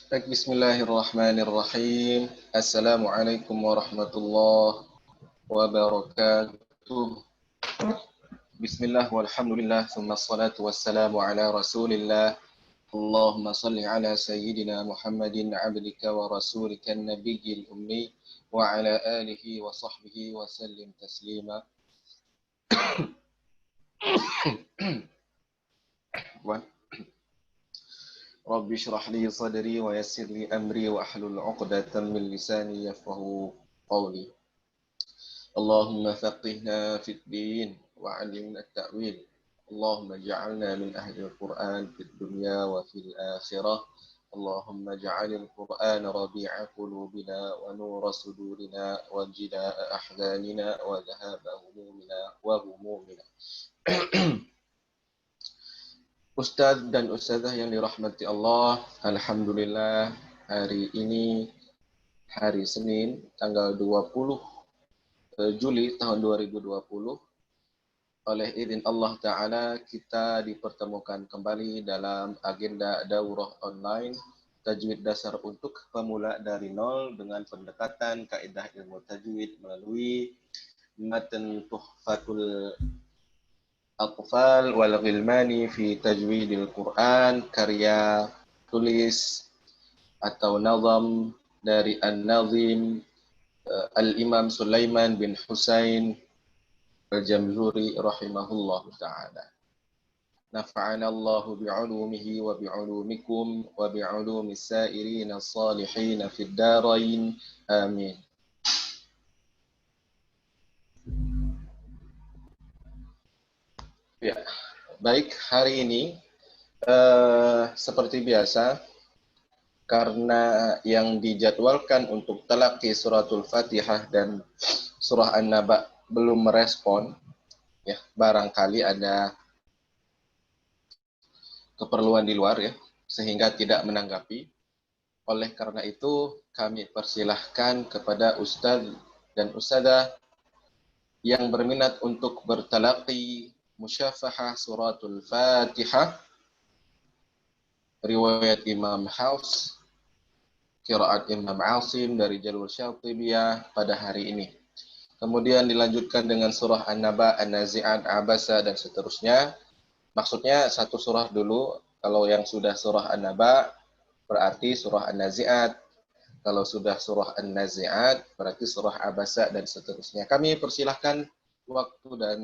Baik, bismillahirrahmanirrahim. Assalamualaikum warahmatullahi wabarakatuh. Bismillah walhamdulillah, thumma salatu wassalamu ala rasulillah. Allahumma salli ala sayyidina Muhammadin abdika wa rasulika nabiyyil ummi wa ala alihi wa sahbihi wa sallim taslima. Rabbi shrah li sadri wa yassir li amri wa ahlul 'uqdatam min lisani yafqahu qawli. Allahumma faqihna fid din wa 'allimna at-ta'wil. Allahumma ja'alna min ahli al-Qur'an fid dunya wa fil akhirah. Allahumma ja'alil Qur'an rabi'a qulubina wa nura sudurina wa jilaa'a ahzanina wa dhahaba humumina wa humumina. Ustadz dan Ustazah yang dirahmati Allah, alhamdulillah hari ini hari Senin tanggal 20 Juli tahun 2020 oleh izin Allah Ta'ala kita dipertemukan kembali dalam agenda daurah online tajwid dasar untuk pemula dari nol dengan pendekatan kaidah ilmu tajwid melalui matan tuhfatul Atfal wal Ghilmani fi Tajwidil Quran, karya tulis atau nazam dari An-Nazim Al-Imam Sulaiman bin Husain Al-Jamzuri rahimahullah ta'ala. Nafa'ana Allahu bi'ulumihi wa bi'ulumikum wa bi'ulumis sairina salihina fid darain. Amin. Ya, baik, hari ini seperti biasa, karena yang dijadwalkan untuk talaqi suratul Fatihah dan surah An-Naba belum merespon, ya barangkali ada keperluan di luar ya, sehingga tidak menanggapi. Oleh karena itu, kami persilahkan kepada Ustadz dan Ustadzah yang berminat untuk bertalaqi musyafahah suratul Fatihah, riwayat Imam Hafs, qiraat Imam Asim dari jalur Syatibiyah pada hari ini. Kemudian dilanjutkan dengan surah An-Naba, An-Nazi'at, Abasa, dan seterusnya. Maksudnya satu surah dulu. Kalau yang sudah surah An-Naba, berarti surah An-Nazi'at. Kalau sudah surah An-Nazi'at, berarti surah Abasa, dan seterusnya. Kami persilahkan waktu dan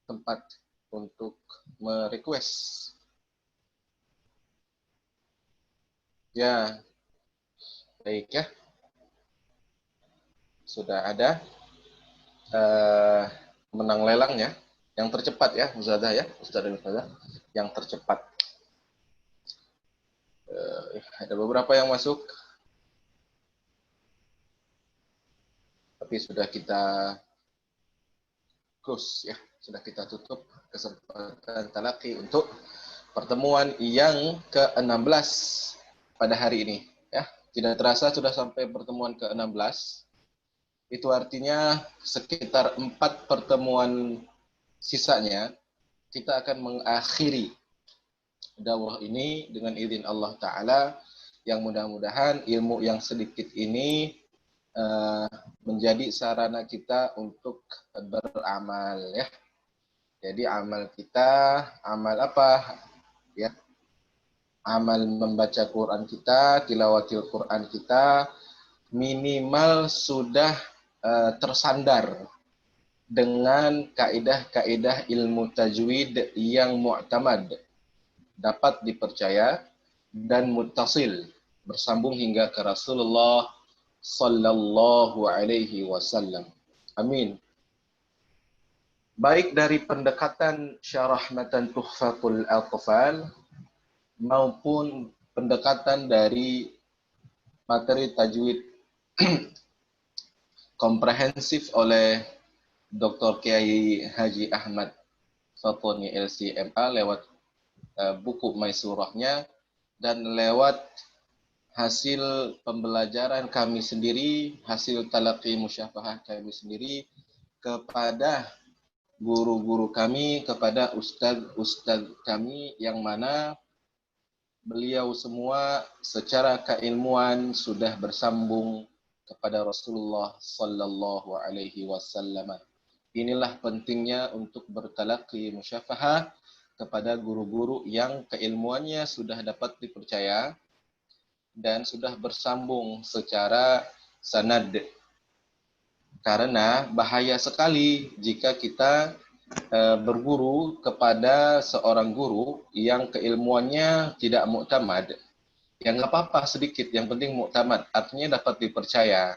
tempat untuk merequest. Ya, baik ya. Sudah ada menang lelangnya. Yang tercepat ya, Ustazah ya, Ustazah dan Ustazah. Yang tercepat. Ada beberapa yang masuk. Tapi sudah kita close ya. Sudah kita tutup kesempatan talaqi untuk pertemuan yang ke-16 pada hari ini ya. Tidak terasa sudah sampai pertemuan ke-16. Itu artinya sekitar 4 pertemuan sisanya kita akan mengakhiri daurah ini dengan izin Allah Ta'ala, yang mudah-mudahan ilmu yang sedikit ini menjadi sarana kita untuk beramal ya. Jadi amal kita, amal apa? Ya. Amal membaca Quran kita, tilawatil Quran kita minimal sudah tersandar dengan kaidah-kaidah ilmu tajwid yang mu'tamad, dapat dipercaya dan muttasil, bersambung hingga ke Rasulullah sallallahu alaihi wasallam. Amin. Baik dari pendekatan syarah matan tuhfatul atfal maupun pendekatan dari materi tajwid komprehensif oleh Dr. Kiai Haji Ahmad Fatoni LCMA lewat buku Maisurahnya dan lewat hasil pembelajaran kami sendiri, hasil talaqi musyafahah kami sendiri kepada guru-guru kami, kepada ustadz-ustadz kami yang mana beliau semua secara keilmuan sudah bersambung kepada Rasulullah sallallahu alaihi wasallam. Inilah pentingnya untuk bertalaqi musyafahah kepada guru-guru yang keilmuannya sudah dapat dipercaya dan sudah bersambung secara sanad. Karena bahaya sekali jika kita berguru kepada seorang guru yang keilmuannya tidak muktamad. Ya nggak apa-apa sedikit, yang penting muktamad, artinya dapat dipercaya,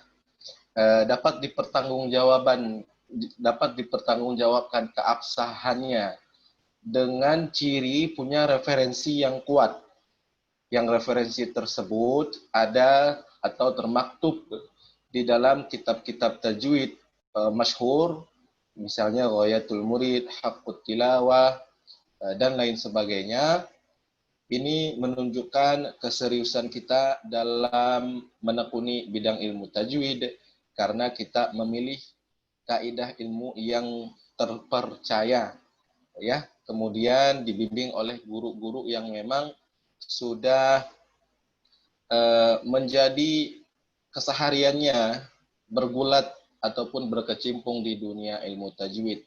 dapat dipertanggungjawabkan keabsahannya dengan ciri punya referensi yang kuat. Yang referensi tersebut ada atau termaktub di dalam kitab-kitab tajwid masyhur, misalnya Ghayatul Murid, Haqqut Tilawah, dan lain sebagainya. Ini menunjukkan keseriusan kita dalam menekuni bidang ilmu tajwid karena kita memilih kaidah ilmu yang terpercaya, ya. Kemudian dibimbing oleh guru-guru yang memang sudah menjadi kesehariannya bergulat ataupun berkecimpung di dunia ilmu tajwid.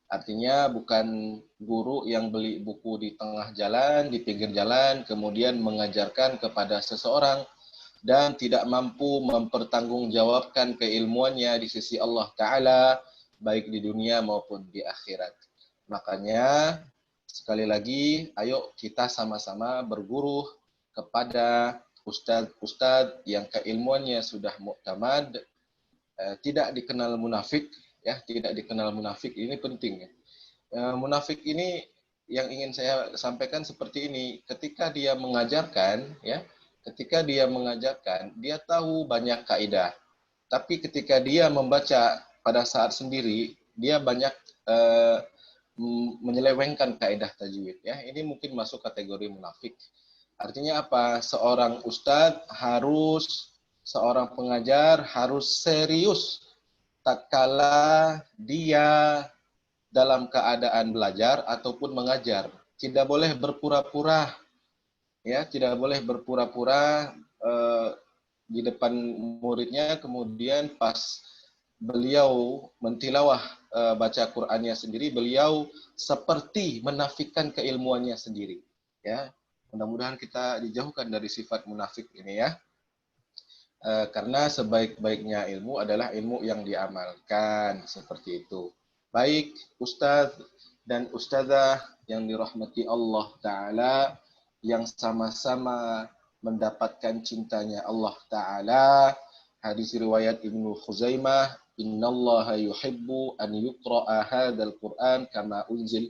Artinya bukan guru yang beli buku di tengah jalan, di pinggir jalan, kemudian mengajarkan kepada seseorang dan tidak mampu mempertanggungjawabkan keilmuannya di sisi Allah Ta'ala, baik di dunia maupun di akhirat. Makanya, sekali lagi, ayo kita sama-sama berguru kepada ustadz-ustadz yang keilmuannya sudah muktamad, tidak dikenal munafik, ya, tidak dikenal munafik. Ini penting, ya. Munafik ini yang ingin saya sampaikan seperti ini, ketika dia mengajarkan, ya, ketika dia mengajarkan, dia tahu banyak kaidah, tapi ketika dia membaca pada saat sendiri, dia banyak menyelewengkan kaidah tajwid, ya. Ini mungkin masuk kategori munafik. Artinya apa? Seorang pengajar harus serius tatkala dia dalam keadaan belajar ataupun mengajar. Tidak boleh berpura-pura, ya, tidak boleh berpura-pura di depan muridnya, kemudian pas beliau mentilawah baca Qur'annya sendiri, beliau seperti menafikan keilmuannya sendiri, ya. Mudah-mudahan kita dijauhkan dari sifat munafik ini, ya. Karena sebaik-baiknya ilmu adalah ilmu yang diamalkan, seperti itu. Baik Ustadz dan Ustazah yang dirahmati Allah Ta'ala, yang sama-sama mendapatkan cintanya Allah Ta'ala. Hadis riwayat Ibnu Khuzaimah, innallaha yuhibbu an yuqra'a hadzal Qur'an kama unzil.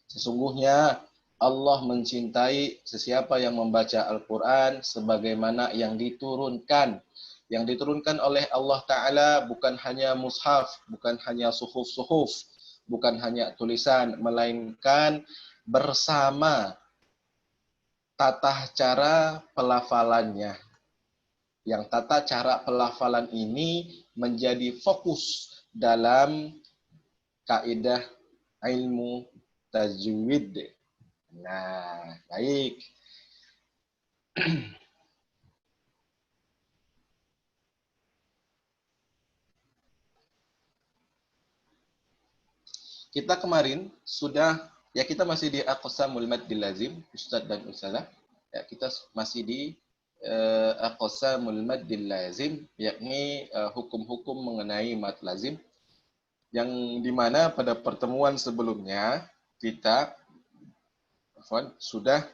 Sesungguhnya Allah mencintai sesiapa yang membaca Al-Quran sebagaimana yang diturunkan. Yang diturunkan oleh Allah Ta'ala bukan hanya mushaf, bukan hanya suhuf-suhuf, bukan hanya tulisan, melainkan bersama tata cara pelafalannya. Yang tata cara pelafalan ini menjadi fokus dalam kaidah ilmu tajwid. Nah, baik. Kita kemarin sudah, ya, kita masih di aqsamul maddil lazim, Ustadz dan Ustazah. Ya, kita masih di aqsamul maddil lazim, yakni hukum-hukum mengenai mad lazim, yang dimana pada pertemuan sebelumnya kita sudah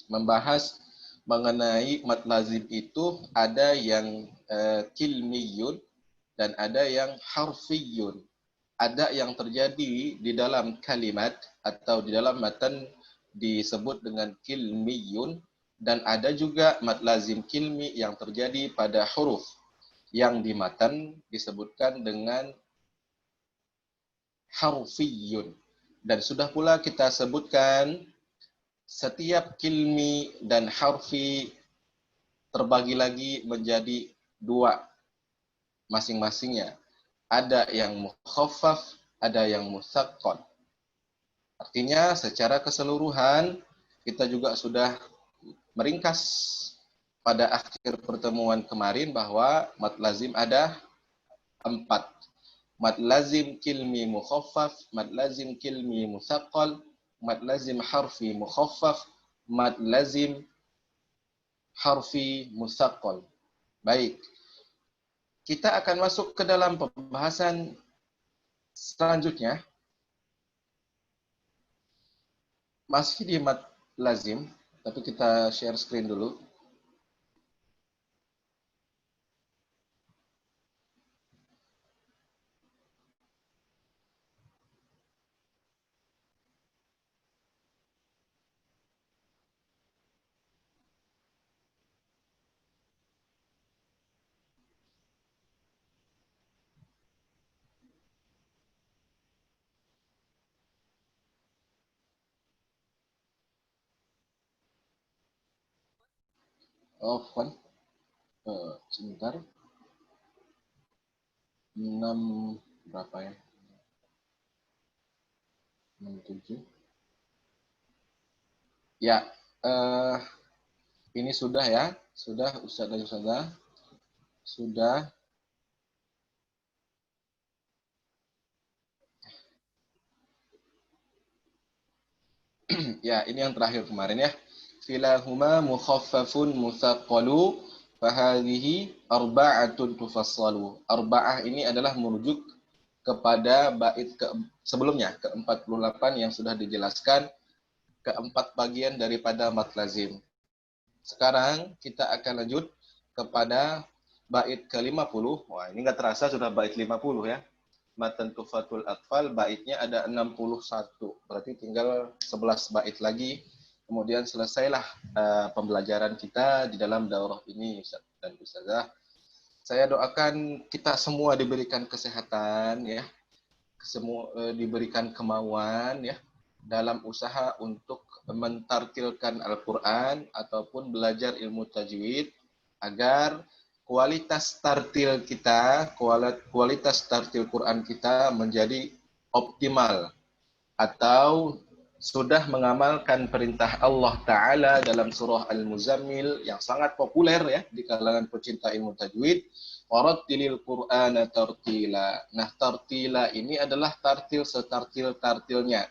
membahas mengenai mad lazim itu ada yang kilmiyun dan ada yang harfiyun. Ada yang terjadi di dalam kalimat atau di dalam matan disebut dengan kilmiyun, dan ada juga mad lazim kilmi yang terjadi pada huruf yang di matan disebutkan dengan harfiyun. Dan sudah pula kita sebutkan setiap kilmi dan harfi terbagi lagi menjadi dua masing-masingnya. Ada yang mukhaffaf, ada yang musaqqal. Artinya secara keseluruhan kita juga sudah meringkas pada akhir pertemuan kemarin bahwa mad lazim ada 4. Mad lazim kilmi mukhaffaf, mad lazim kilmi musaqqal, mad lazim harfi mukhaffaf, mad lazim harfi musaqqal. Baik. Kita akan masuk ke dalam pembahasan selanjutnya. Masih di mad lazim, tapi kita share screen dulu. Oh, kan? Sebentar. 6 berapa ya? 67. Ya, ini sudah ya. Sudah Ustaz dan Ustazah. Sudah. Ya, ini yang terakhir kemarin ya. Filahuma mukhaffafun musaqqalu fahadhihi arba'atun tufassalu. Arba'ah ini adalah merujuk kepada bait sebelumnya, ke-48 yang sudah dijelaskan, keempat bagian daripada mad lazim. Sekarang kita akan lanjut kepada bait ke-50. Wah, ini nggak terasa sudah bait 50 ya. Matan Tufatul Atfal baitnya ada 61. Berarti tinggal 11 bait lagi. Kemudian selesailah pembelajaran kita di dalam daurah ini, Ustaz dan Ustazah. Saya doakan kita semua diberikan kesehatan ya, semua diberikan kemauan ya dalam usaha untuk mentartilkan Al-Quran ataupun belajar ilmu tajwid agar kualitas tartil kita, kualitas tartil Quran kita menjadi optimal atau sudah mengamalkan perintah Allah Ta'ala dalam surah Al-Muzammil yang sangat populer ya di kalangan pecinta ilmu tajwid. Warattilil Qur'ana tartila. Nah, tartila ini adalah tartil setartil-tartilnya.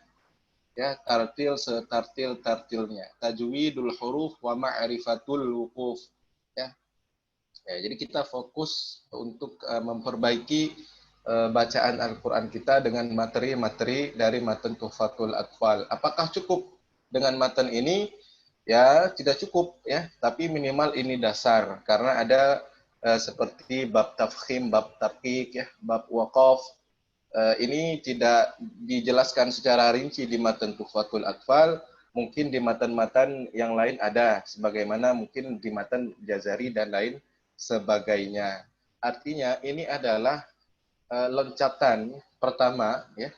Ya, tartil setartil-tartilnya. Tajwidul huruf wa ma'rifatul wuquf. Ya. Ya, jadi kita fokus untuk memperbaiki bacaan Al-Quran kita dengan materi-materi dari matan Tuhfatul Atfal. Apakah cukup dengan matan ini? Ya, tidak cukup ya, tapi minimal ini dasar karena ada seperti bab tafkhim, bab taqiq ya, bab waqaf. Ini tidak dijelaskan secara rinci di matan Tuhfatul Atfal, mungkin di matan-matan yang lain ada sebagaimana mungkin di matan Jazari dan lain sebagainya. Artinya ini adalah loncatan pertama ya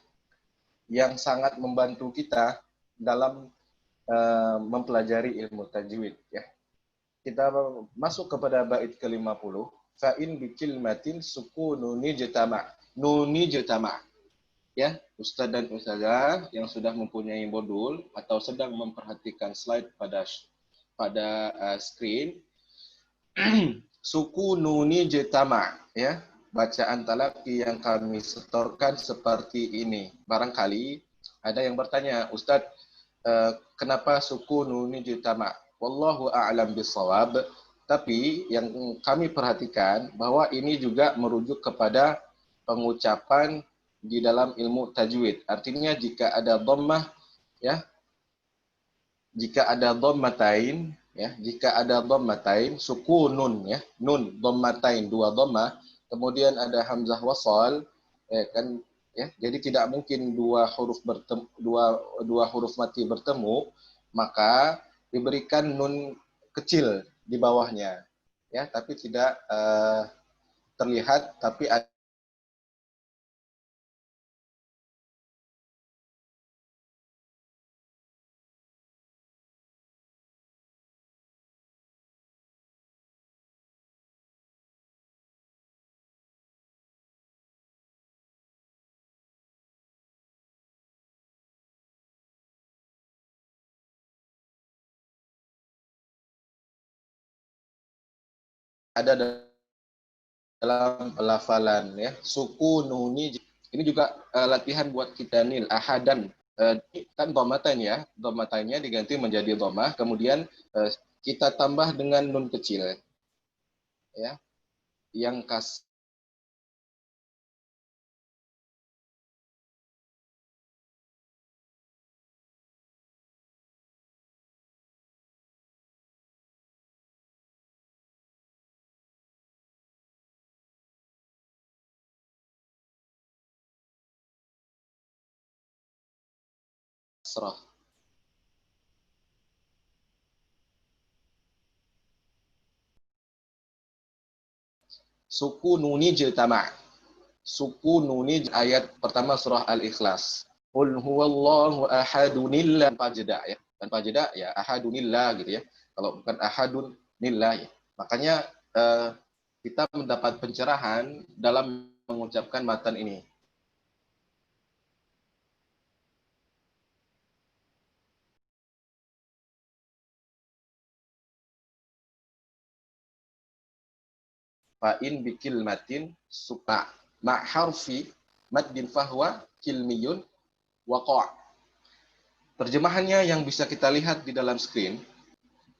yang sangat membantu kita dalam mempelajari ilmu tajwid ya. Kita masuk kepada bait ke-50. Fa'in bikilmatin sukununi jetama. Nuni jetama. Ya, Ustadz dan Ustazah yang sudah mempunyai modul atau sedang memperhatikan slide pada screen. Suku nuni jetama ya, bacaan talaki yang kami setorkan seperti ini. Barangkali ada yang bertanya, Ustadz, kenapa suku nuni jetama? Wallahu a'lam bisawab. Tapi yang kami perhatikan bahwa ini juga merujuk kepada pengucapan di dalam ilmu tajwid. Artinya jika ada dhammah ya, jika ada dhammatain ya, jika ada dhammatain sukunun ya, nun dhammatain dua dhammah, kemudian ada hamzah wasal kan ya, jadi tidak mungkin dua huruf bertemu, dua huruf mati bertemu, maka diberikan nun kecil di bawahnya ya, tapi tidak terlihat, tapi ada ada dalam pelafalan ya. Suku nuni ini juga latihan buat kita nil ahadan. Kan dhamatan ya, dhamatannya diganti menjadi dhamah, kemudian kita tambah dengan nun kecil ya, yang kasrah. Suku nuni jiltama. Suku nuni ayat pertama surah Al-Ikhlas. Qul huwallahu ahadunillah, tanpa jeda ya. Tanpa jeda ya ahadunillah gitu ya. Kalau bukan ahadunillah ya. Makanya kita mendapat pencerahan dalam mengucapkan matan ini. Fa'in bikilmatin suka ma harfi maddin fahwa kilmiyun waqa'. Terjemahannya yang bisa kita lihat di dalam screen,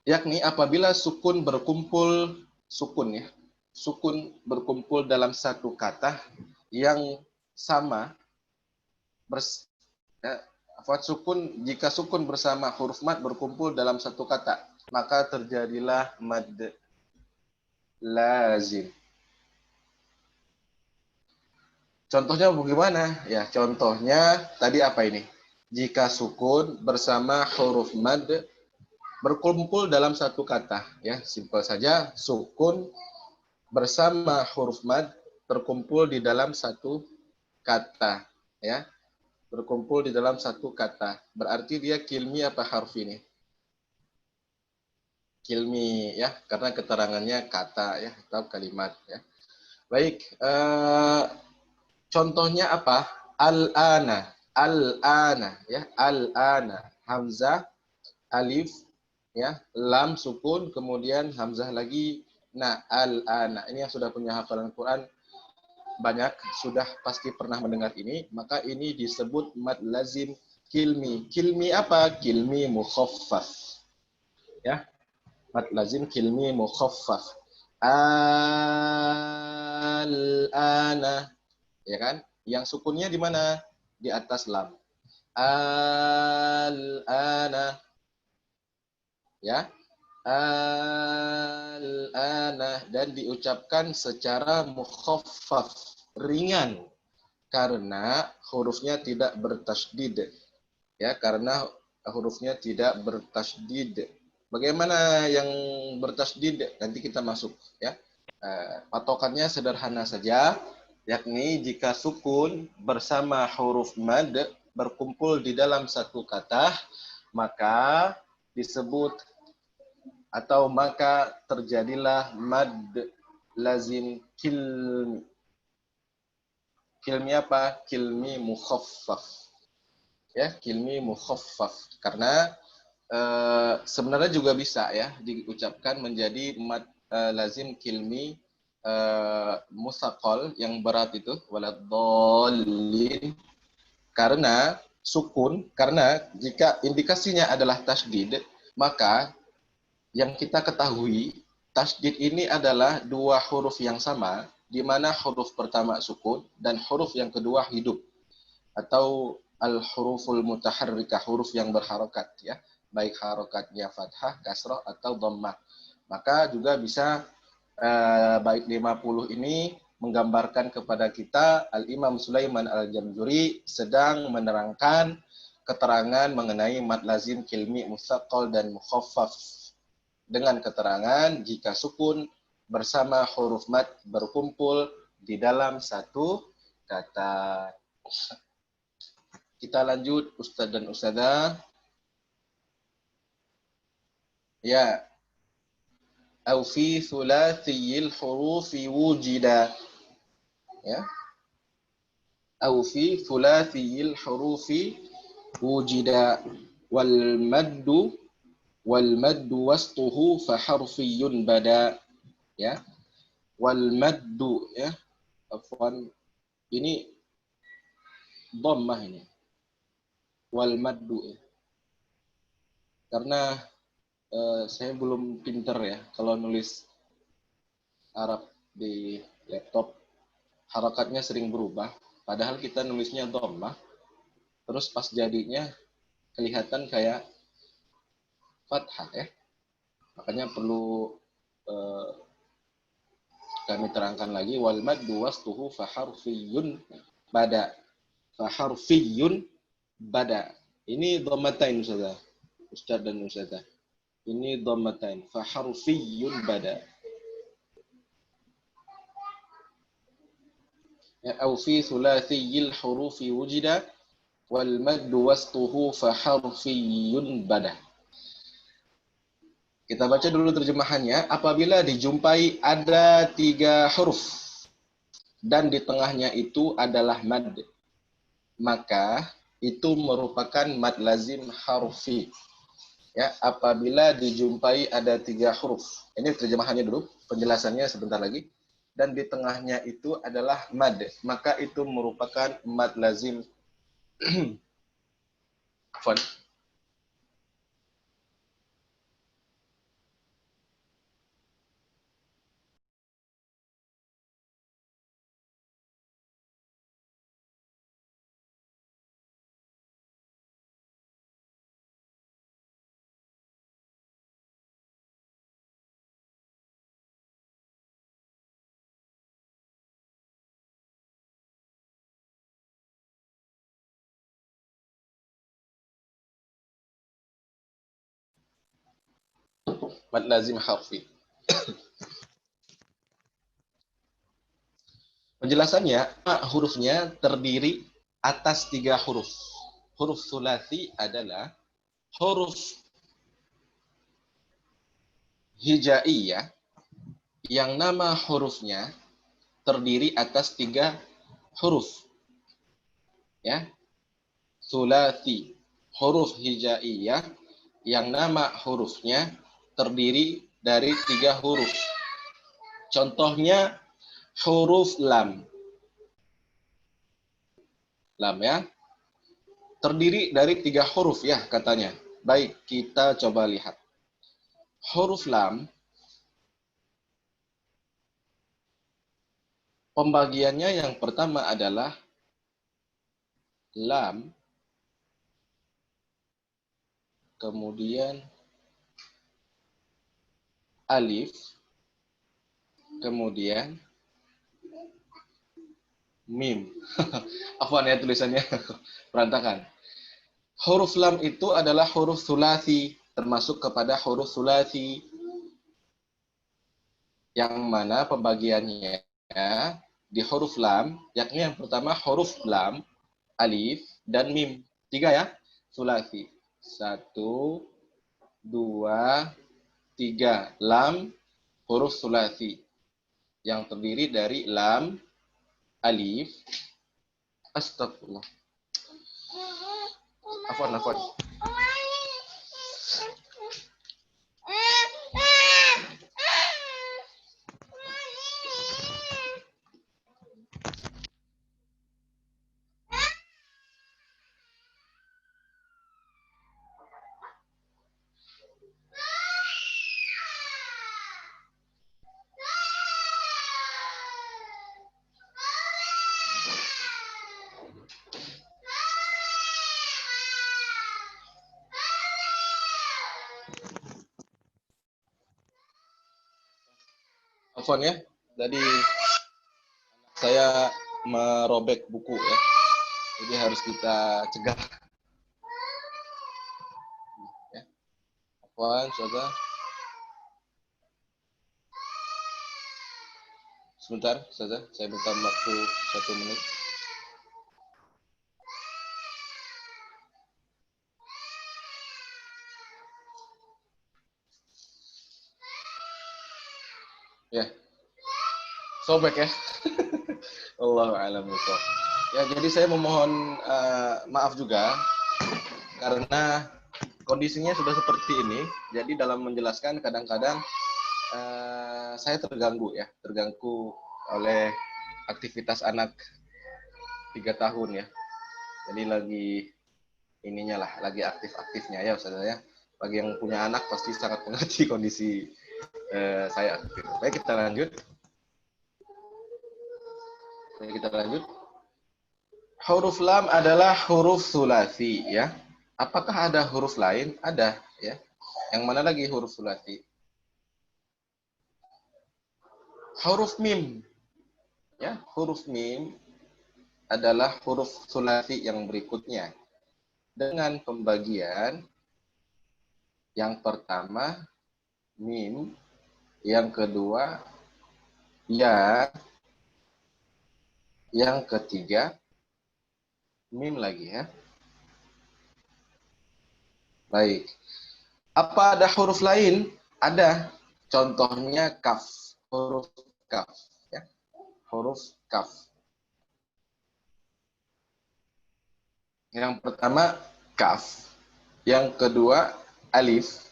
yakni apabila sukun berkumpul, sukun ya, sukun berkumpul dalam satu kata yang sama, sukun, jika sukun bersama huruf mad berkumpul dalam satu kata, maka terjadilah mad lazim. Contohnya bagaimana? Ya, contohnya tadi apa ini? Jika sukun bersama huruf mad berkumpul dalam satu kata, ya, simpel saja, sukun bersama huruf mad berkumpul di dalam satu kata, ya. Berkumpul di dalam satu kata. Berarti dia kilmi apa harfi ini? Kilmi ya, karena keterangannya kata ya atau kalimat ya. Baik, contohnya apa? Al-ana, al-ana ya, al-ana, hamzah, alif ya, lam sukun, kemudian hamzah lagi. Nah, al-ana ini yang sudah punya hafalan Quran banyak, sudah pasti pernah mendengar ini, maka ini disebut mad lazim kilmi. Kilmi apa? Kilmi mukhaffaf. Ya, mad lazim kilmi mukhaffaf. Al-ana, ya kan? Yang sukunnya di mana? Di atas lam. Al-ana, ya. Al-ana, dan diucapkan secara mukhaffaf, ringan, karena hurufnya tidak bertasydid. Ya, karena hurufnya tidak bertasydid. Bagaimana yang bertasydid? Nanti kita masuk ya. Patokannya sederhana saja, yakni jika sukun bersama huruf mad berkumpul di dalam satu kata, maka disebut atau maka terjadilah mad lazim kilmi. Kilmi apa? Kilmi mukhaffaf. Ya, kilmi mukhaffaf. Karena sebenarnya juga bisa ya diucapkan menjadi mad lazim kilmi musaqal yang berat itu, waladhdallin. Karena sukun, karena jika indikasinya adalah tasydid, maka yang kita ketahui, tasydid ini adalah dua huruf yang sama, di mana huruf pertama sukun dan huruf yang kedua hidup, atau al-huruful mutaharrikah, huruf yang berharokat ya, baik harokatnya fathah, kasrah atau dhammah. Maka juga bisa bait 50 ini menggambarkan kepada kita Al-Imam Sulaiman Al-Jamzuri sedang menerangkan keterangan mengenai mad lazim kilmi musaqqal dan mukhaffaf dengan keterangan jika sukun bersama huruf mad berkumpul di dalam satu kata. Kita lanjut Ustadz dan Ustadzah. Ya. Au fi thulathiyil hurufi wujida. Ya. Au fi thulathiyil hurufi wujida wal maddu wastuhu fa harfiyun bada. Ya. Wal maddu ya. Afwan. Ini dhammah ini. Wal maddu ya. Karena saya belum pinter ya kalau nulis Arab di laptop, harakatnya sering berubah. Padahal kita nulisnya dhammah, terus pas jadinya kelihatan kayak fathah ya. Makanya perlu kami terangkan lagi, wal maddu wastuhu fa harfiyun bada. Fa harfiyun bada. Ini dhammatain Ustaz dan Ustazah. Ini dhammatain. Fa harfiyun bada. Au fi thulathiyil hurufi wujida wal maddu wastuhu fa harfiyun bada. Kita baca dulu terjemahannya. Apabila dijumpai ada 3 huruf dan di tengahnya itu adalah mad, maka itu merupakan mad lazim harfi. Ya, apabila dijumpai ada 3 huruf. Ini terjemahannya dulu, penjelasannya sebentar lagi. Dan di tengahnya itu adalah mad, maka itu merupakan mad lazim. Afwan. Mad lazim harfi. Penjelasannya, hurufnya terdiri atas 3 huruf. Huruf sulasi adalah huruf hijaiyah yang nama hurufnya terdiri atas 3 huruf. Ya. Sulasi, huruf hijaiyah yang nama hurufnya terdiri dari 3 huruf. Contohnya huruf lam. Lam ya. Terdiri dari 3 huruf ya katanya. Baik, kita coba lihat. Huruf lam, pembagiannya yang pertama adalah lam, kemudian alif, kemudian mim. Apaan ya tulisannya? Berantakan. Huruf lam itu adalah huruf sulasi, termasuk kepada huruf sulasi yang mana pembagiannya di huruf lam, yakni yang pertama huruf lam, alif, dan mim. 3 ya, sulasi. 1, 2, 3. Lam, huruf sulasi yang terdiri dari lam, alif, astagfirullah. Afwan. Afwan ya, tadi saya merobek buku ya, jadi harus kita cegah. Ya. Afwan, saudara. Sebentar, saudara, saya minta waktu 1 menit. Ya, sobek ya. Allahu a'lam bishawab. Ya, jadi saya memohon maaf juga karena kondisinya sudah seperti ini. Jadi dalam menjelaskan kadang-kadang saya terganggu ya, terganggu oleh aktivitas anak 3 tahun ya. Jadi lagi ininya lah, lagi aktif-aktifnya ya Ustaz ya. Bagi yang punya anak pasti sangat mengerti kondisi saya aktif. Baik, kita lanjut. Huruf lam adalah huruf sulasi ya. Apakah ada huruf lain? Ada ya. Yang mana lagi huruf sulasi? Huruf mim. Ya, huruf mim adalah huruf sulasi yang berikutnya. Dengan pembagian yang pertama mim, yang kedua ya, yang ketiga mim lagi ya. Baik. Apa ada huruf lain? Ada. Contohnya kaf. Huruf kaf. Ya. Huruf kaf. Yang pertama kaf. Yang kedua alif.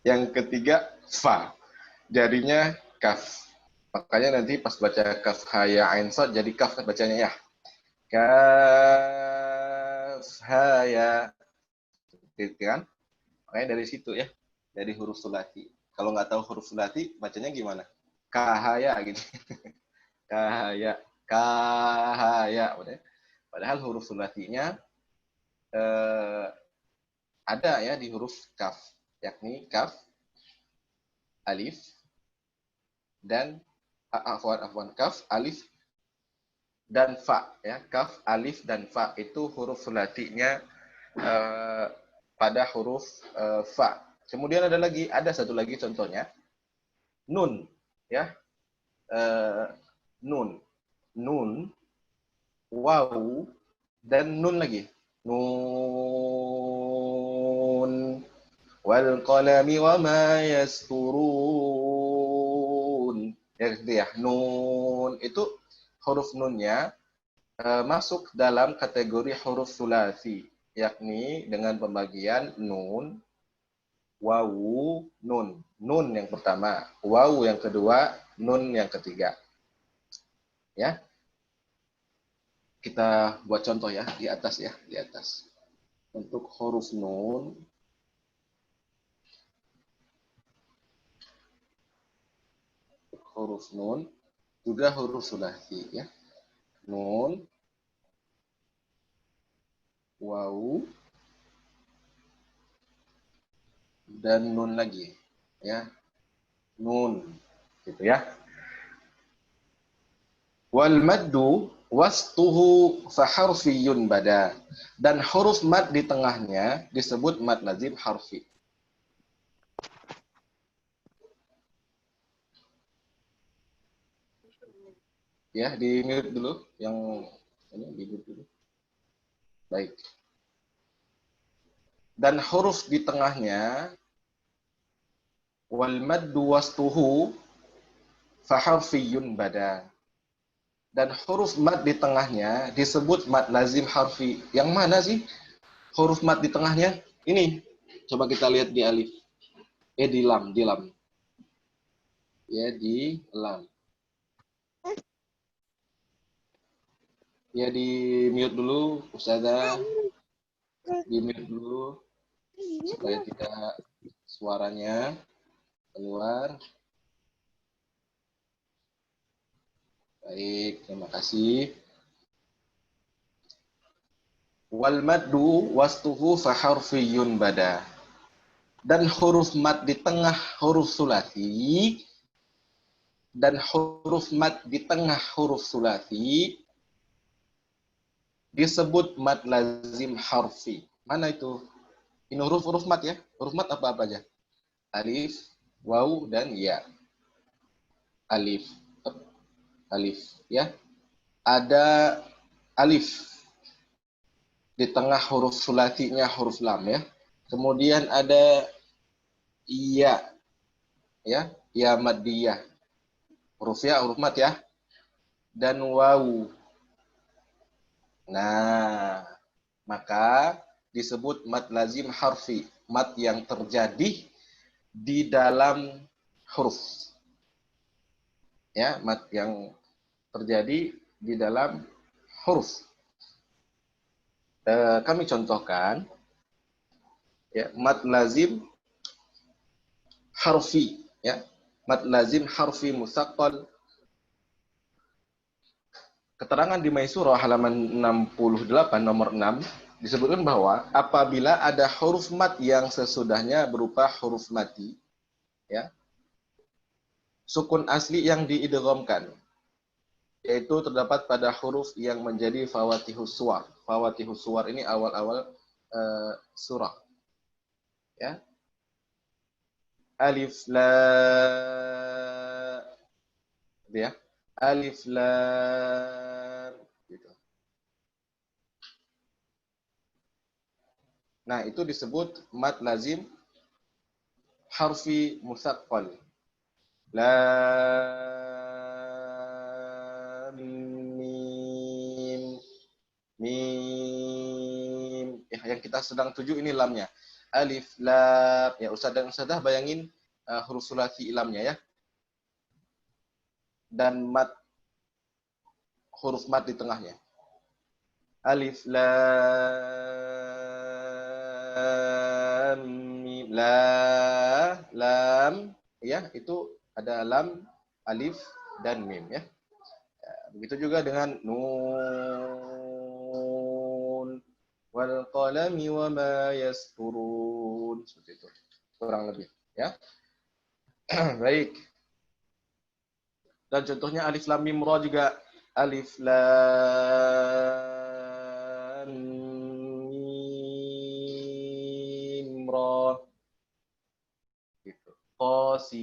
Yang ketiga fa. Jadinya kaf. Makanya nanti pas baca kaf ha ya ain sad jadi kaf bacanya ya. Kaf ha ya. Gitu kan? Makanya dari situ ya. Dari huruf sulati. Kalau nggak tahu huruf sulati, bacanya gimana? Kahaya gitu. Kahaya. Kahaya. Padahal huruf sulatinya ada ya di huruf kaf. Yakni kaf, alif, dan afwan kaf, alif, dan fa. Ya. Kaf, alif, dan fa. Itu huruf sulatinya pada huruf fa. Kemudian ada satu lagi contohnya. Nun. Ya. Nun, waw, dan nun lagi. Nun, wal qalami wa ma yasturun. Ya, gitu ya. Nun itu huruf nunnya masuk dalam kategori huruf sulasi, yakni dengan pembagian nun, wawu, nun. Nun yang pertama, wawu yang kedua, nun yang ketiga. Ya. Kita buat contoh ya di atas ya, di atas. Untuk huruf nun juga huruf sulasi ya. Nun, wawu, dan nun lagi ya. Nun gitu ya. Wal maddu wastuhu faharfiyun bada. Dan huruf mad di tengahnya disebut mad lazim harfi. Ya, di mute dulu yang ini di mute dulu. Baik. Dan huruf di tengahnya wal maddu wastuhu faharfiyun bada. Dan huruf mad di tengahnya disebut mad lazim harfi. Yang mana sih huruf mad di tengahnya? Ini. Coba kita lihat di alif. Di lam. Ya, di lam. Ya, di mute dulu, Ustazah. Di mute dulu. Supaya tidak suaranya keluar. Baik, terima kasih. Wal maddu wastuhu faharfiyun bada. Dan huruf mad di tengah huruf sulasi disebut mad lazim harfi. Mana itu? Ini huruf mad ya. Huruf mad apa aja? Alif, waw, dan ya. Alif ya. Ada alif di tengah huruf sulasinya huruf lam ya. Kemudian ada iya ya, ya maddiyah. Huruf ya, huruf mad ya. Dan wawu. Nah, maka disebut mad lazim harfi, mad yang terjadi di dalam huruf. Ya, mad yang terjadi di dalam huruf. Kami contohkan ya, mad lazim harfi ya. Mad lazim harfi musaqqal. Keterangan di Maisurah halaman 68 nomor 6 disebutkan bahwa apabila ada huruf mad yang sesudahnya berupa huruf mati ya, sukun asli yang diidghamkan yaitu terdapat pada huruf yang menjadi fawatihus suwar. Fawatihus suwar ini awal-awal surah ya. Alif lam ya. Alif lam gitu. Nah, itu disebut mad lazim harfi musaqqal. Lam mim mim. Ya, yang kita sedang tuju ini lamnya. Alif lam. Ya, Ustaz dan Ustazah bayangin huruf sulasi lamnya ya. Dan mad huruf mad di tengahnya. Alif lam mim lam ya, itu ada lam, alif dan mim ya. Begitu juga dengan nun wal qalami wa ma yasturun, seperti itu kurang lebih ya. Baik. Dan contohnya alif lam mim ra juga alif lam mim ra gitu. Qasim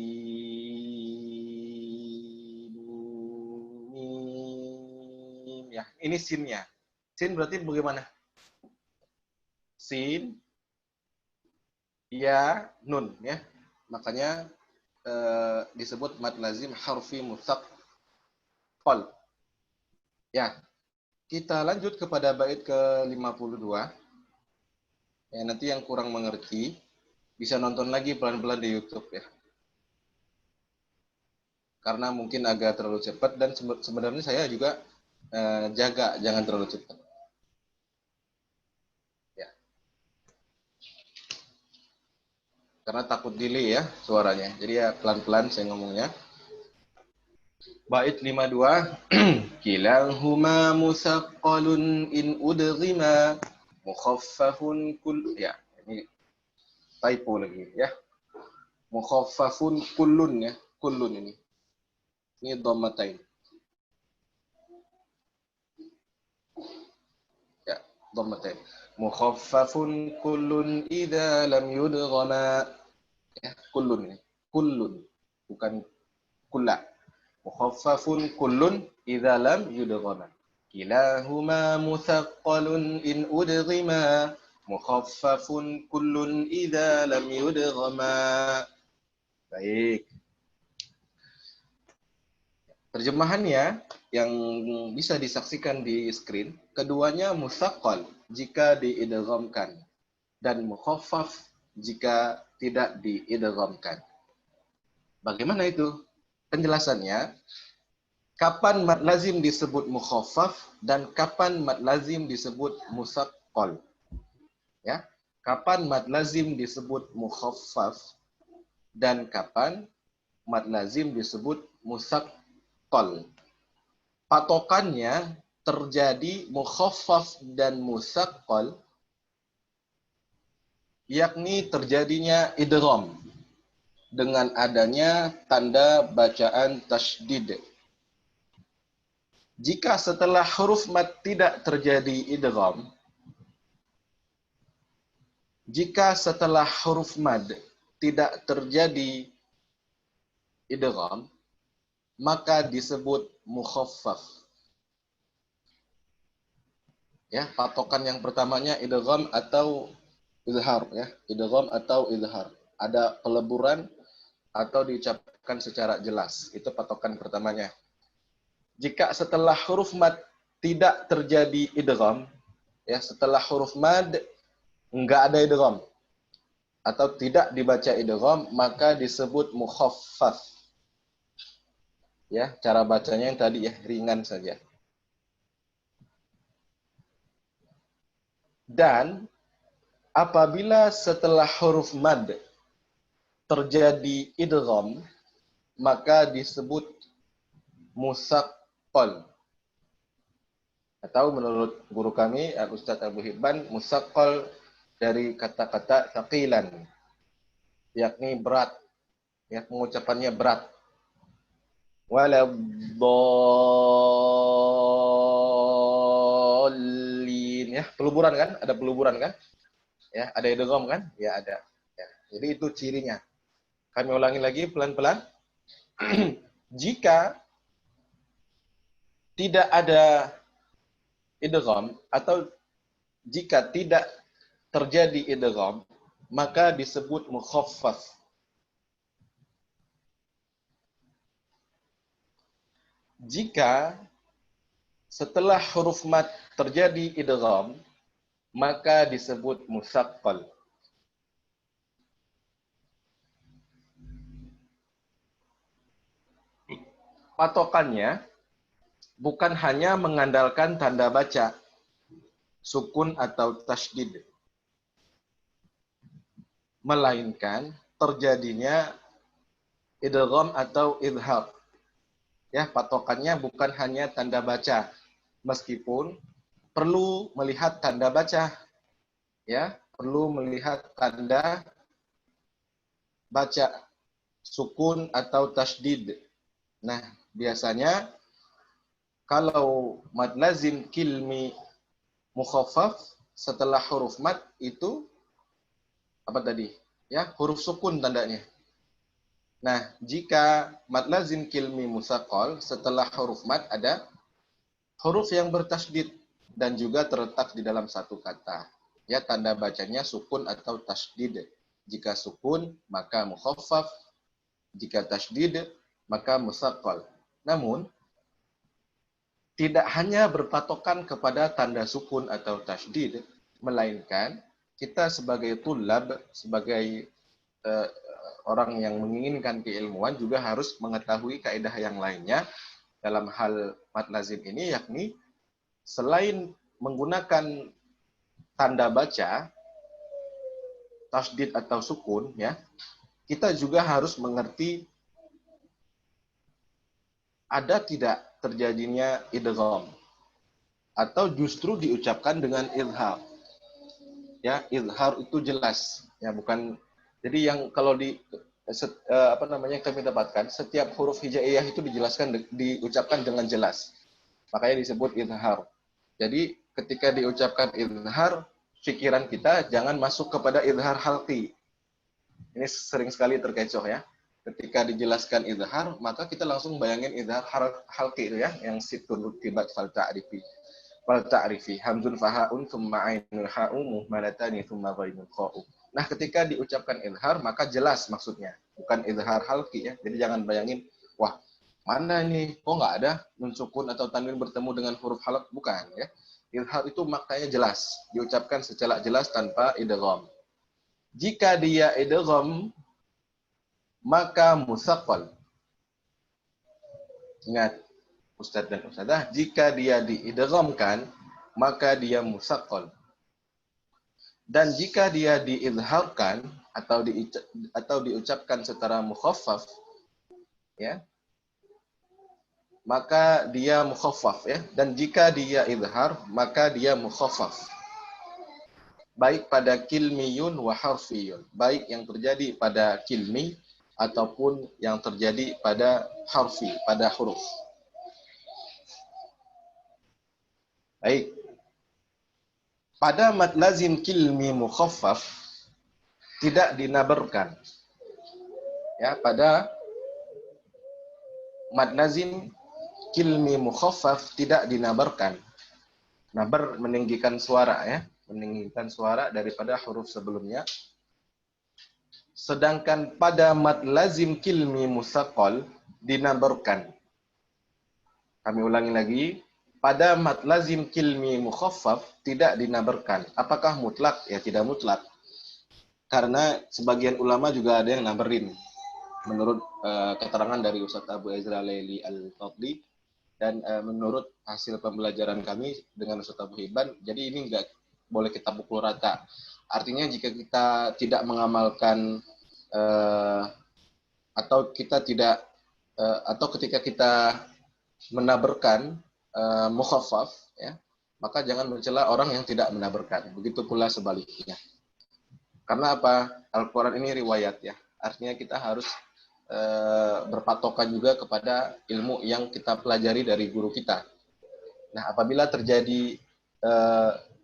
mim ya. Ini sinnya. Sin berarti bagaimana? Sin ya nun ya. Makanya disebut mad lazim harfi musaqqal. Ya, kita lanjut kepada bait ke-52. Ya, nanti yang kurang mengerti bisa nonton lagi pelan-pelan di YouTube ya. Karena mungkin agak terlalu cepat dan sebenarnya saya juga jaga jangan terlalu cepat. Ya. Karena takut delay ya suaranya. Jadi ya pelan-pelan saya ngomongnya. Bait 52. Kilahuma musaqqalun in udghima mukhaffafun kull ya, ini typo lagi ya. Mukhaffafun kullun ya, kullun ini. Ini dhammatain. Ya, dhammatain. Mukhaffafun kullun idza lam yudghama. Ya, kullun ini. Kullun bukan kulla. Mukhaffafun kullun idza lam yudghama. Kilahuma musaqqalun in udghima mukhaffafun kullun idza lam yudghama. Baik. Terjemahannya yang bisa disaksikan di screen, keduanya musaqqal jika diidghamkan dan mukhaffaf jika tidak diidghamkan. Bagaimana itu? Penjelasannya, kapan mad lazim disebut mukhaffaf dan kapan mad lazim disebut musaqqal. Ya, kapan mad lazim disebut mukhaffaf dan kapan mad lazim disebut musaqqal. Patokannya terjadi mukhaffaf dan musaqqal, yakni terjadinya idgham dengan adanya tanda bacaan tasydid. Jika setelah huruf mad tidak terjadi idgham, jika setelah huruf mad tidak terjadi idgham, maka disebut mukhaffaf. Ya, patokan yang pertamanya idgham atau izhar ya, idgham atau izhar. Ada peleburan atau diucapkan secara jelas. Itu patokan pertamanya. Jika setelah huruf mad tidak terjadi idgham, ya, setelah huruf mad enggak ada idgham atau tidak dibaca idgham, maka disebut mukhaffaf. Ya, cara bacanya yang tadi ya, ringan saja. Dan apabila setelah huruf mad terjadi idgham, maka disebut musaqqal. Atau menurut guru kami, Al-Ustaz Abu Hibban, musaqqal dari kata-kata thaqilan, yakni berat, ya, pengucapannya berat. Waladdallin, ya, peluburan kan? Ada peluburan kan? Ya, ada idgham kan? Ya, ada. Ya, jadi itu cirinya. Kami ulangi lagi pelan-pelan. Jika tidak ada idgham atau jika tidak terjadi idgham, maka disebut mukhaffaf. Jika setelah huruf mat terjadi idgham, maka disebut musaqqal. Patokannya bukan hanya mengandalkan tanda baca, sukun atau tasydid, melainkan terjadinya idgham atau idhar. Ya, patokannya bukan hanya tanda baca, meskipun perlu melihat tanda baca, ya, perlu melihat tanda baca, sukun atau tasydid. Nah, biasanya kalau mad lazim kilmi mukhaffaf setelah huruf mad itu apa tadi? Ya, huruf sukun tandanya. Nah, jika mad lazim kilmi musaqqal setelah huruf mad ada huruf yang bertasydid dan juga terletak di dalam satu kata. Ya, tanda bacanya sukun atau tasydid. Jika sukun, maka mukhaffaf. Jika tasydid, maka musaqqal. Namun, tidak hanya berpatokan kepada tanda sukun atau tasydid, melainkan kita sebagai tulab, sebagai orang yang menginginkan keilmuan juga harus mengetahui kaidah yang lainnya dalam hal mad lazim ini, yakni selain menggunakan tanda baca, tasydid atau sukun, ya, kita juga harus mengerti ada tidak terjadinya idgham atau justru diucapkan dengan izhar. Ya, izhar itu jelas, ya, bukan. Jadi yang kalau di apa namanya kami dapatkan, setiap huruf hijaiyah itu dijelaskan, diucapkan dengan jelas. Makanya disebut izhar. Jadi ketika diucapkan izhar, pikiran kita jangan masuk kepada izhar halqi. Ini sering sekali terkecoh, ya. Ketika dijelaskan izhar, maka kita langsung bayangin izhar halqi itu, ya, yang situn tibat fal ta'rifi. Fal ta'rifi hamzun fahaun thumma ainul ha'u muhmalatani thumma ghainul kha'u. Nah, ketika diucapkan izhar maka jelas maksudnya, bukan izhar halqi, ya. Jadi jangan bayangin, wah, mana ini kok nggak ada nun sukun atau tanwin bertemu dengan huruf halq, bukan, ya. Izhar itu maknanya jelas, diucapkan secara jelas tanpa idgham. Jika dia idgham maka musaqqal. Ingat, Ustadz dan Ustadzah, jika dia diidghamkan, maka dia musaqqal. Dan jika dia diizharkan atau diucapkan secara mukhaffaf, ya, maka dia mukhaffaf, ya. Dan jika dia izhar, maka dia mukhaffaf. Baik pada kilmiyun wa harfiyun, baik yang terjadi pada kilmi ataupun yang terjadi pada harfi, pada huruf. Baik. Pada mad lazim kilmi mukhaffaf tidak dinabarkan. Ya, pada mad lazim kilmi mukhaffaf tidak dinabarkan. Nabar meninggikan suara, ya, meninggikan suara daripada huruf sebelumnya. Sedangkan pada mad lazim kilmi musaqqal dinabarkan. Kami ulangi lagi. Pada mad lazim kilmi mukhaffaf tidak dinabarkan. Apakah mutlak? Ya, tidak mutlak. Karena sebagian ulama juga ada yang nabarin. menurut keterangan dari Ustadz Abu Ezra Laili Al-Fadli dan menurut hasil pembelajaran kami dengan Ustadz Abu Hibban, jadi ini nggak boleh kita pukul rata. Artinya jika kita tidak mengamalkan atau kita tidak atau ketika kita menaberkan mukhaffaf, ya, maka jangan mencela orang yang tidak menaberkan. Begitu pula sebaliknya. Karena apa? Al-Quran ini riwayat, ya. Artinya kita harus berpatokan juga kepada ilmu yang kita pelajari dari guru kita. Nah, apabila terjadi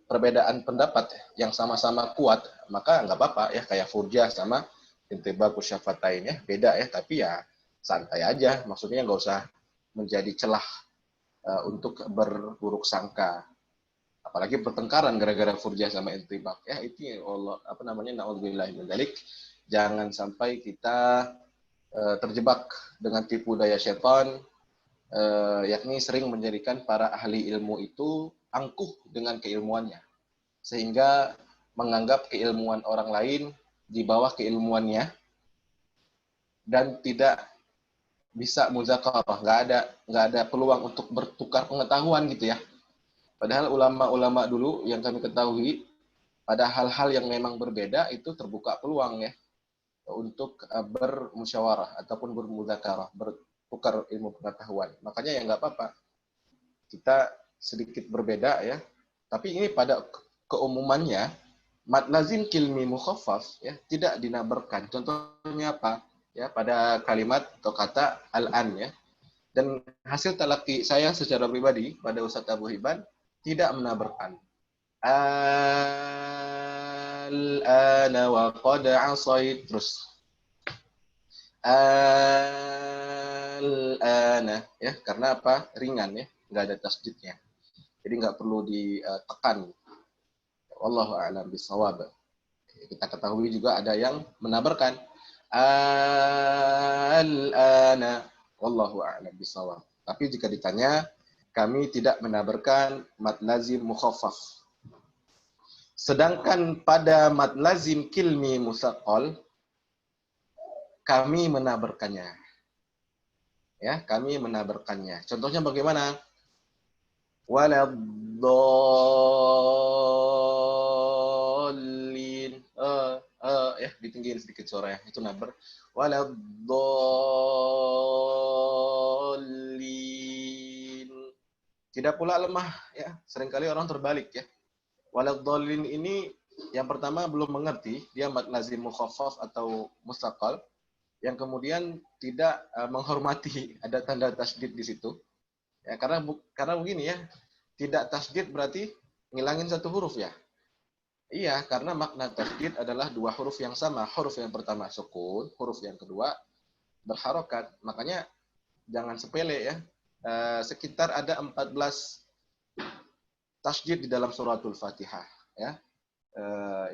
perbedaan pendapat yang sama-sama kuat, maka nggak apa-apa, ya, kayak furjah sama intibaq syafatain, ya, beda, ya, tapi ya santai aja. Maksudnya nggak usah menjadi celah untuk berburuk sangka. Apalagi pertengkaran gara-gara furjah sama intibaq, ya, itu Allah naudzubillah min dzalik. Jangan sampai kita terjebak dengan tipu daya setan, yakni sering menjadikan para ahli ilmu itu angkuh dengan keilmuannya, sehingga menganggap keilmuan orang lain di bawah keilmuannya dan tidak bisa muzakarah, nggak ada peluang untuk bertukar pengetahuan gitu, ya. Padahal ulama-ulama dulu yang kami ketahui, pada hal-hal yang memang berbeda itu terbuka peluang, ya, untuk bermusyawarah ataupun bermuzakarah, bertukar ilmu pengetahuan. Makanya ya nggak apa-apa kita sedikit berbeda, ya. Tapi ini pada keumumannya mad lazim kilmi mukhaffaf, ya, tidak dinaberkan. Contohnya apa? Ya, pada kalimat atau kata al-an, ya. Dan hasil talaki saya secara pribadi pada Ustadz Abu Hibban tidak menaberkan. Al-ana wa qad asait, terus al-ana, ya, karena apa? Ringan, ya, nggak ada tasdidnya. Jadi nggak perlu ditekan. Wallahu a'lam bishawab. Kita ketahui juga ada yang menabarkan al-ana, wallahu a'lam bishawab. Tapi jika ditanya, kami tidak menabarkan mad lazim mukhaffaf. Sedangkan pada mad lazim kilmi musaqqal, kami menabarkannya. Ya, kami menabarkannya. Contohnya bagaimana? Waladdallin. Ya, ditinggiin sedikit suaranya. Itu nabar. Waladdallin. Tidak pula lemah, ya. Seringkali orang terbalik, ya. Waladdallin ini yang pertama belum mengerti dia mad lazim mukhaffaf atau mustaqal, yang kemudian tidak menghormati ada tanda tasydid di situ. Ya, karena begini, ya, tidak tasydid berarti ngilangin satu huruf, ya. Iya, karena makna tasydid adalah dua huruf yang sama. Huruf yang pertama sukun, huruf yang kedua berharokat. Makanya jangan sepele, ya. Sekitar ada 14 tasydid di dalam suratul Fatihah, ya.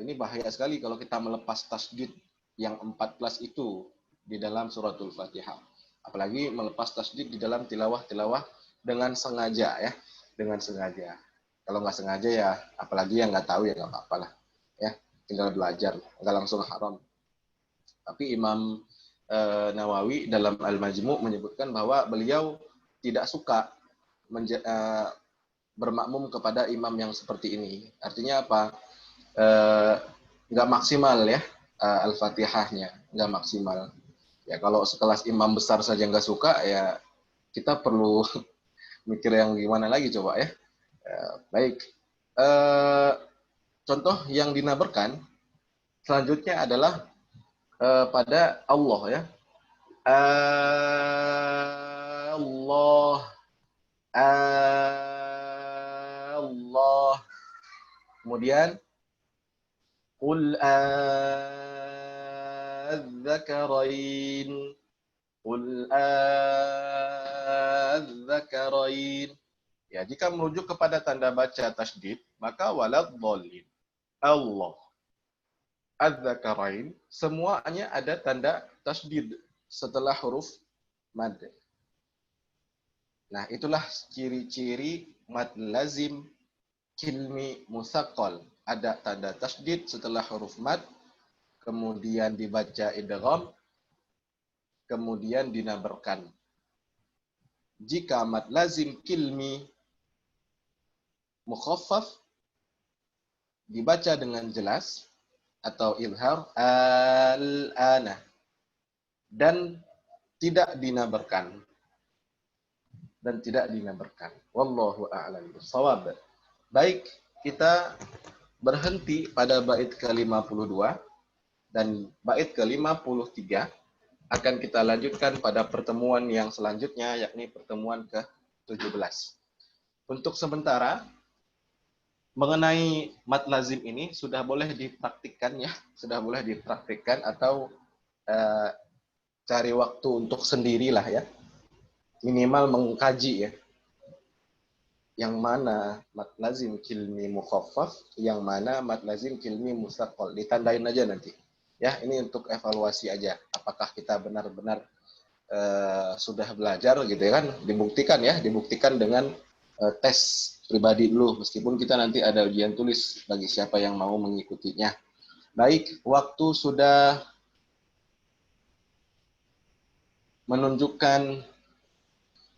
Ini bahaya sekali kalau kita melepas tasydid yang 14 itu di dalam suratul Fatihah. Apalagi melepas tasydid di dalam tilawah-tilawah dengan sengaja, ya, dengan sengaja. Kalau nggak sengaja, ya, apalagi yang nggak tahu, ya nggak apa-apa lah, ya, tinggal belajar, nggak langsung haram. Tapi Imam Nawawi dalam Al-Majmu' menyebutkan bahwa beliau tidak suka bermakmum kepada imam yang seperti ini. Artinya apa? Nggak maksimal, ya, Al-Fatihahnya nggak maksimal. Ya, kalau sekelas imam besar saja nggak suka, ya kita perlu mikir yang gimana lagi coba, ya. Baik. Contoh yang dinabarkan selanjutnya adalah pada Allah, ya. Allah, Allah. Kemudian qul adzakarain, qul adzakarain. Ya, jika merujuk kepada tanda baca tasydid, maka waladdallin, Allah, adzakarain, semuanya ada tanda tasydid setelah huruf mad. Nah, itulah ciri-ciri mad lazim kilmi musaqqal. Ada tanda tasydid setelah huruf mad, kemudian dibaca idgham, kemudian dinabarkan. Jika mad lazim kilmi mukhaffaf dibaca dengan jelas atau izhar al-ana dan tidak dinabarkan. Wallahu a'lam bishawab. Baik, kita berhenti pada bait ke-52 dan bait ke-53 akan kita lanjutkan pada pertemuan yang selanjutnya, yakni pertemuan ke-17. Untuk sementara, mengenai mad lazim ini sudah boleh dipraktikkan ya, atau cari waktu untuk sendirilah ya. Minimal mengkaji ya. Yang mana mad lazim kilmi mukhaffaf, yang mana mad lazim kilmi mustaqal. Ditandain aja nanti. Ya, ini untuk evaluasi aja. Apakah kita benar-benar sudah belajar gitu ya kan? Dibuktikan dengan tes pribadi dulu, meskipun kita nanti ada ujian tulis bagi siapa yang mau mengikutinya. Baik, waktu sudah menunjukkan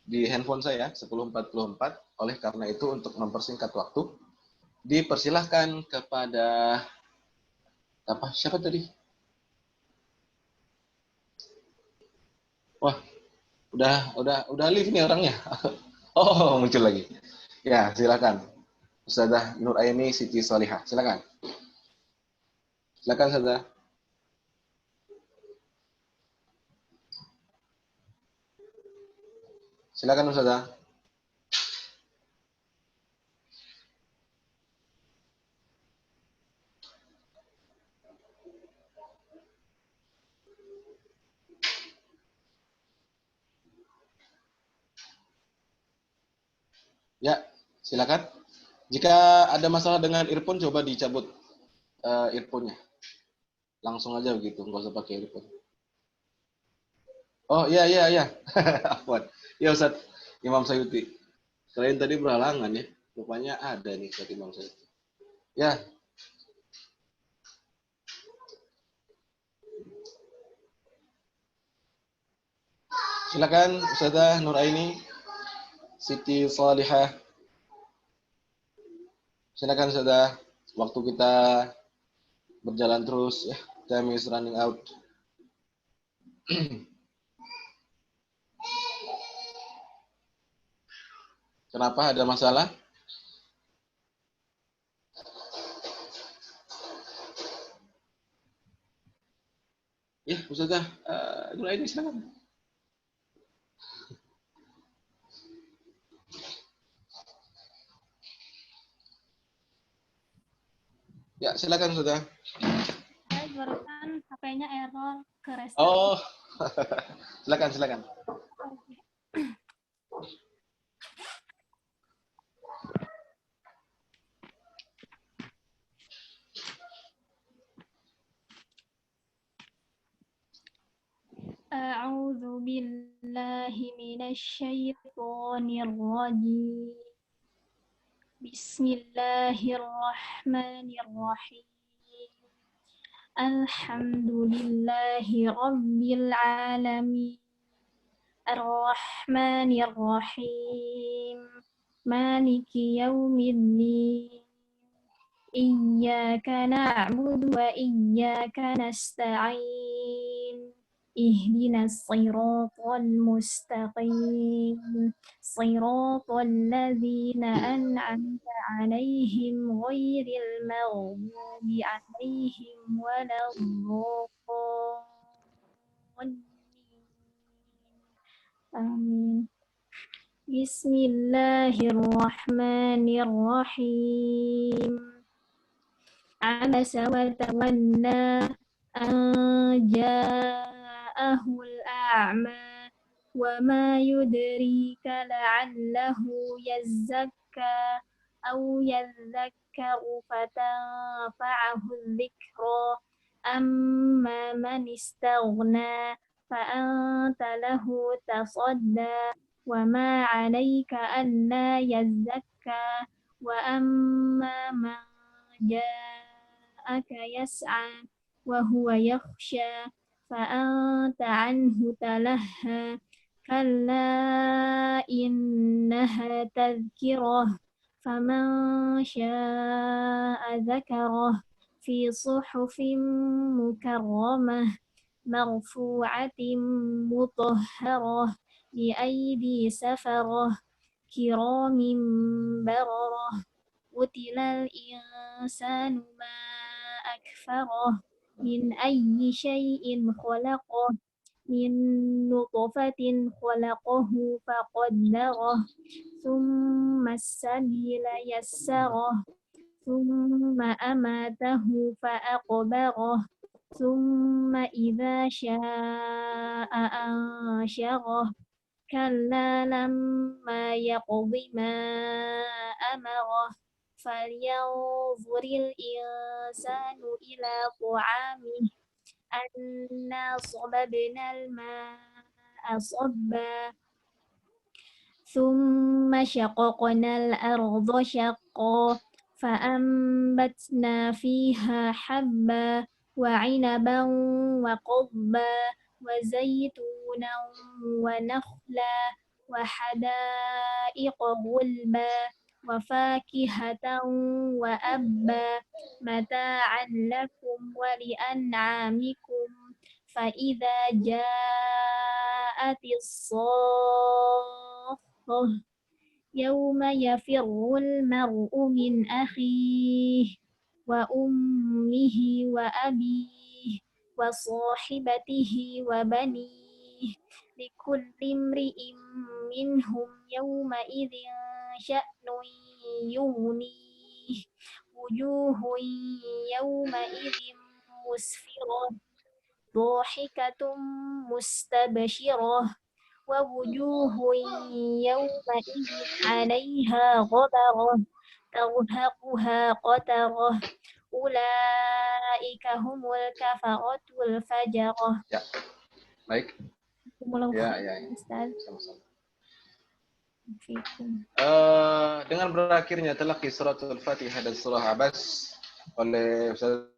di handphone saya 10.44. Oleh karena itu, untuk mempersingkat waktu, dipersilahkan kepada siapa tadi? Wah, udah live nih orangnya. Oh, muncul lagi. Ya, silakan. Ustazah Nur Aini Siti Solihah, silakan. Silakan, Ustazah. Silakan, Ustazah. Ya, silakan. Jika ada masalah dengan earphone, coba dicabut earphone-nya. Langsung aja begitu, nggak usah pakai earphone. Oh, iya. Afwan. Ya, Ustaz Imam Sayuti. Selain tadi berhalangan ya, rupanya ada nih Ustaz Imam Sayuti. Ya, silakan Ustazah Nur Aini Siti Salihah. Silakan Ustazah. Waktu kita berjalan terus ya. Time is running out. Kenapa ada masalah? Ya, Ustazah Nur Aini silakan. Ya, silakan Ustazah. Barusan HP-nya error ke restart. Oh, silakan. A'udzu billahi minasyaitonir rajim. Bismillahirrahmanirrahim. Alhamdulillahi rabbil alamin. Ar-Rahmanir Rahim. Maliki yaumiddin. Iyyaka na'budu wa iyyaka nasta'in. Ihdinas siratal mustaqim. Siratal ladzina an'amta 'alaihim ghairil maghdubi 'alaihim waladdallin. Amin. Bismillahirrahmanirrahim. Abasa wa tawalla an ja'ahul a'ma wa ma yudrika la'allahu yazzakka aw yadhakkaru fatanfa'ahu dhikra amma man istaghna fa'anta lahu tasadda wa ma 'alaika alla yazzakka wa amma man ja'aka yas'a wa huwa yakhsha فأنت عنه تلهى كلا إنها تذكرة فمن شاء ذكره في صحف مكرمة مرفوعة مطهرة بأيدي سفرة كرام بررة قتل الإنسان ما أكفره من أي شيء خلقه من نطفة خلقه فقدره ثم السبيل يسره ثم أماته فأقبره ثم إذا شاء أنشره كلا لما يقض ما أمره فلينظر الإنسان إلى طعامه أنا صببنا الماء صبا ثم شققنا الأرض شقا فأنبتنا فيها حبا وعنبا وقضبا وزيتونا ونخلا وحدائق غلبا وفاكهة وأبا متاعا لكم ولأنعامكم فإذا جاءت الصاخة يوم يفر المرء من أخيه وأمه وأبيه وصاحبته وبنيه لكل امرئ منهم يومئذ شأن يغنيه وجوه يومئذ مسفرة ضاحكة مستبشرة ووجوه يومئذ عليها غبرة ترهقها قترة أولئك هم الكفرة الفجرة. Ya, baik. Ya, ya, ya. Ustaz. Sama-sama. Fikum. Dengan berakhirnya telaki suratul Fatihah dan surah Abas oleh Ustaz